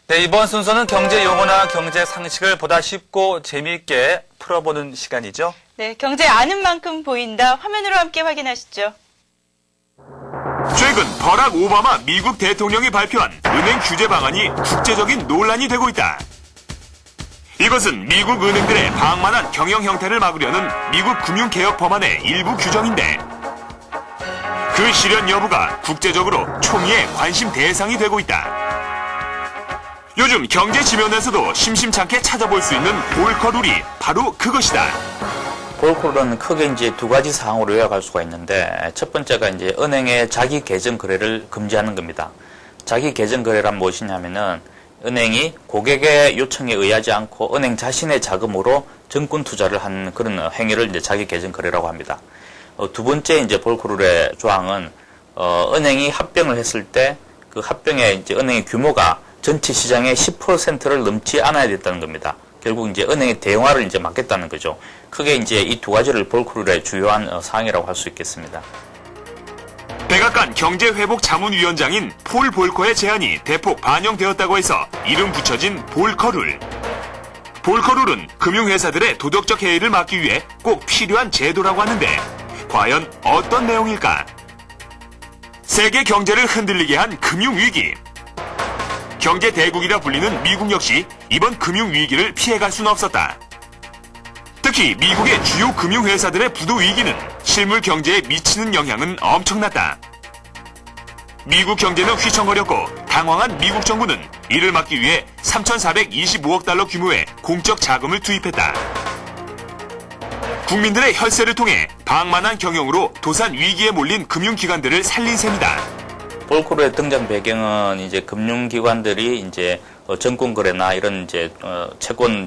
네, 이번 순서는 경제 용어나 경제 상식을 보다 쉽고 재미있게 풀어보는 시간이죠. 네, 경제 아는 만큼 보인다. 화면으로 함께 확인하시죠. 최근 버락 오바마 미국 대통령이 발표한 은행 규제 방안이 국제적인 논란이 되고 있다. 이것은 미국 은행들의 방만한 경영 형태를 막으려는 미국 금융개혁 법안의 일부 규정인데 그 실현 여부가 국제적으로 초미의 관심 대상이 되고 있다. 요즘 경제 지면에서도 심심찮게 찾아볼 수 있는 볼커룰이 바로 그것이다. 볼커룰은 크게 이제 두 가지 사항으로 요약할 수가 있는데 첫 번째가 이제 은행의 자기 계정 거래를 금지하는 겁니다. 자기 계정 거래란 무엇이냐면은 은행이 고객의 요청에 의하지 않고 은행 자신의 자금으로 정권 투자를 하는 그런 행위를 이제 자기 계정 거래라고 합니다. 두 번째 이제 볼커룰의 조항은 은행이 합병을 했을 때 그 합병의 이제 은행의 규모가 전체 시장의 10%를 넘지 않아야 됐다는 겁니다. 결국 이제 은행의 대형화를 이제 막겠다는 거죠. 크게 이제 이 두 가지를 볼커룰의 주요한 사항이라고 할 수 있겠습니다. 백악관 경제회복자문위원장인 폴 볼커의 제안이 대폭 반영되었다고 해서 이름 붙여진 볼커룰. 볼커룰은 금융회사들의 도덕적 해이를 막기 위해 꼭 필요한 제도라고 하는데 과연 어떤 내용일까? 세계 경제를 흔들리게 한 금융위기. 경제 대국이라 불리는 미국 역시 이번 금융위기를 피해갈 수는 없었다. 특히 미국의 주요 금융회사들의 부도 위기는 실물 경제에 미치는 영향은 엄청났다. 미국 경제는 휘청거렸고 당황한 미국 정부는 이를 막기 위해 3,425억 달러 규모의 공적 자금을 투입했다. 국민들의 혈세를 통해 방만한 경영으로 도산 위기에 몰린 금융기관들을 살린 셈이다. 볼커룰의 등장 배경은 이제 금융기관들이 이제 정권 거래나 이런 이제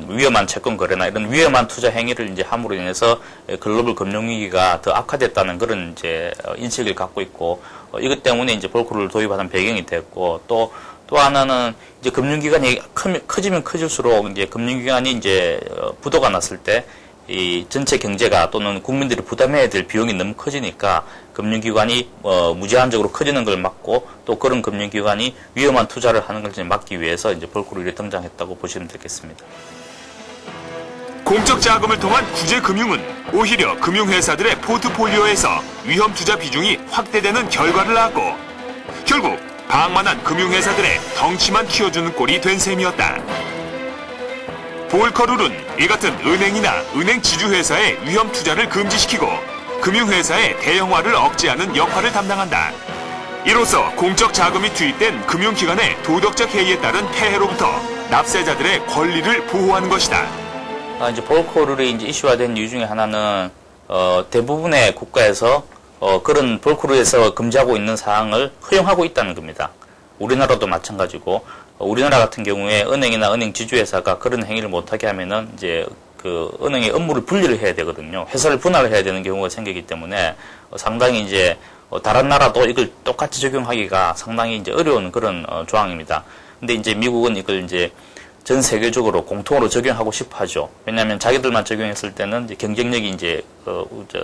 위험한 채권 거래나 이런 위험한 투자 행위를 이제 함으로 인해서 글로벌 금융위기가 더 악화됐다는 그런 이제 인식을 갖고 있고 이것 때문에 이제 볼커룰을 도입하는 배경이 됐고 또 하나는 이제 금융기관이 커지면 커질수록 이제 금융기관이 이제 부도가 났을 때 이 전체 경제가 또는 국민들이 부담해야 될 비용이 너무 커지니까 금융기관이 무제한적으로 커지는 걸 막고 또 그런 금융기관이 위험한 투자를 하는 걸 막기 위해서 이제 볼커룰이 등장했다고 보시면 되겠습니다. 공적 자금을 통한 구제 금융은 오히려 금융회사들의 포트폴리오에서 위험 투자 비중이 확대되는 결과를 낳았고 결국 방만한 금융회사들의 덩치만 키워주는 꼴이 된 셈이었다. 볼커룰은 이 같은 은행이나 은행 지주회사의 위험 투자를 금지시키고 금융회사의 대형화를 억제하는 역할을 담당한다. 이로써 공적 자금이 투입된 금융기관의 도덕적 해이에 따른 폐해로부터 납세자들의 권리를 보호하는 것이다. 이제 볼커룰이 이제 이슈화된 이유 중에 하나는 대부분의 국가에서 그런 볼커룰에서 금지하고 있는 사항을 허용하고 있다는 겁니다. 우리나라도 마찬가지고 우리나라 같은 경우에 은행이나 은행 지주회사가 그런 행위를 못하게 하면은 이제 그 은행의 업무를 분리를 해야 되거든요. 회사를 분할을 해야 되는 경우가 생기기 때문에 상당히 이제 다른 나라도 이걸 똑같이 적용하기가 상당히 이제 어려운 그런 조항입니다. 근데 이제 미국은 이걸 이제 전 세계적으로 공통으로 적용하고 싶어 하죠. 왜냐하면 자기들만 적용했을 때는 이제 경쟁력이 이제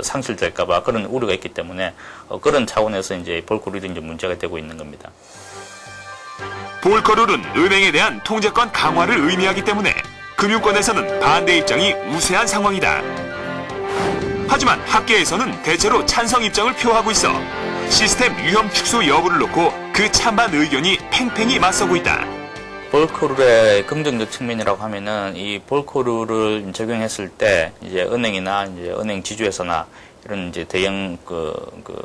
상실될까봐 그런 우려가 있기 때문에 그런 차원에서 이제 볼커룰이 이제 문제가 되고 있는 겁니다. 볼커룰은 은행에 대한 통제권 강화를 의미하기 때문에 금융권에서는 반대 입장이 우세한 상황이다. 하지만 학계에서는 대체로 찬성 입장을 표하고 있어 시스템 위험 축소 여부를 놓고 그 찬반 의견이 팽팽히 맞서고 있다. 볼커룰의 긍정적 측면이라고 하면은 이 볼커룰을 적용했을 때 이제 은행이나 이제 은행 지주회사나 이런 이제 대형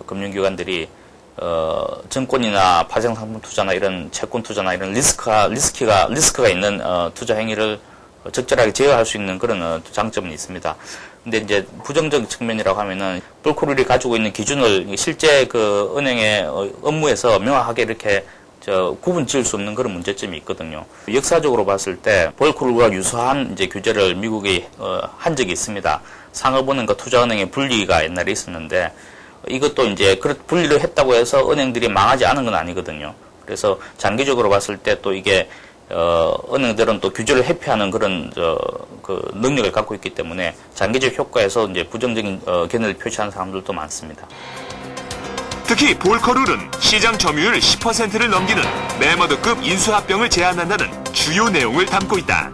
금융기관들이 증권이나 파생상품 투자나 이런 채권 투자나 이런 리스크가 있는 투자 행위를 적절하게 제어할 수 있는 그런 장점은 있습니다. 근데 이제 부정적 측면이라고 하면은 볼커룰이 가지고 있는 기준을 실제 그 은행의 업무에서 명확하게 이렇게 구분 지을 수 없는 그런 문제점이 있거든요. 역사적으로 봤을 때 볼커룰과 유사한 이제 규제를 미국이 한 적이 있습니다. 상업은행과 투자은행의 분리가 옛날에 있었는데 이것도 이제 분리를 했다고 해서 은행들이 망하지 않은 건 아니거든요. 그래서 장기적으로 봤을 때 또 이게 은행들은 또 규제를 회피하는 그런 그 능력을 갖고 있기 때문에 장기적 효과에서 이제 부정적인 견해를 표시하는 사람들도 많습니다. 특히 볼커룰은 시장 점유율 10%를 넘기는 매머드급 인수합병을 제한한다는 주요 내용을 담고 있다.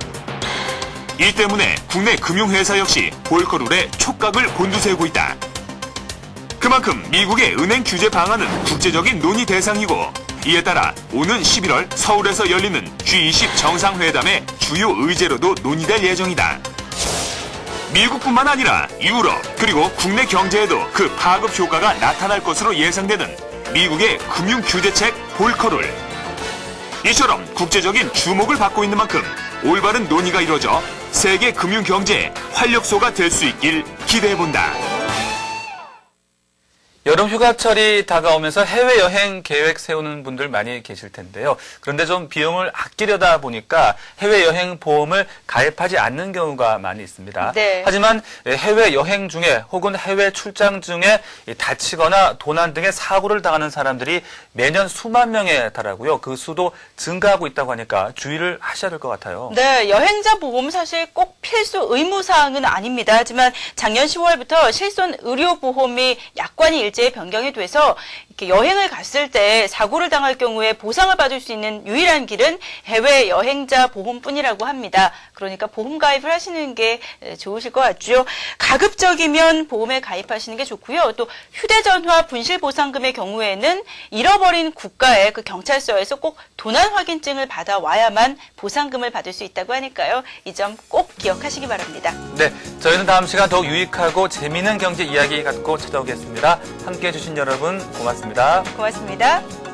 이 때문에 국내 금융회사 역시 볼커룰에 촉각을 곤두세우고 있다. 그만큼 미국의 은행 규제 방안은 국제적인 논의 대상이고, 이에 따라 오는 11월 서울에서 열리는 G20 정상회담의 주요 의제로도 논의될 예정이다. 미국뿐만 아니라 유럽 그리고 국내 경제에도 그 파급 효과가 나타날 것으로 예상되는 미국의 금융 규제책 볼커룰. 이처럼 국제적인 주목을 받고 있는 만큼 올바른 논의가 이루어져 세계 금융 경제의 활력소가 될 수 있길 기대해본다. 여름 휴가철이 다가오면서 해외여행 계획 세우는 분들 많이 계실 텐데요. 그런데 좀 비용을 아끼려다 보니까 해외여행 보험을 가입하지 않는 경우가 많이 있습니다. 네. 하지만 해외여행 중에 혹은 해외 출장 중에 다치거나 도난 등의 사고를 당하는 사람들이 매년 수만 명에 달하고요. 그 수도 증가하고 있다고 하니까 주의를 하셔야 될 것 같아요. 네, 여행자 보험 사실 꼭 필수 의무사항은 아닙니다. 하지만 작년 10월부터 실손 의료보험이 약관이 일제히 변경이 돼서 이렇게 여행을 갔을 때 사고를 당할 경우에 보상을 받을 수 있는 유일한 길은 해외 여행자 보험뿐이라고 합니다. 그러니까 보험 가입을 하시는 게 좋으실 것 같죠. 가급적이면 보험에 가입하시는 게 좋고요. 또 휴대전화 분실보상금의 경우에는 잃어버린 국가의 그 경찰서에서 꼭 도난 확인증을 받아와야만 보상금을 받을 수 있다고 하니까요. 이 점 꼭 기억하시기 바랍니다. 네, 저희는 다음 시간 더욱 유익하고 재미있는 경제 이야기 갖고 찾아오겠습니다. 함께해 주신 여러분 고맙습니다. 고맙습니다.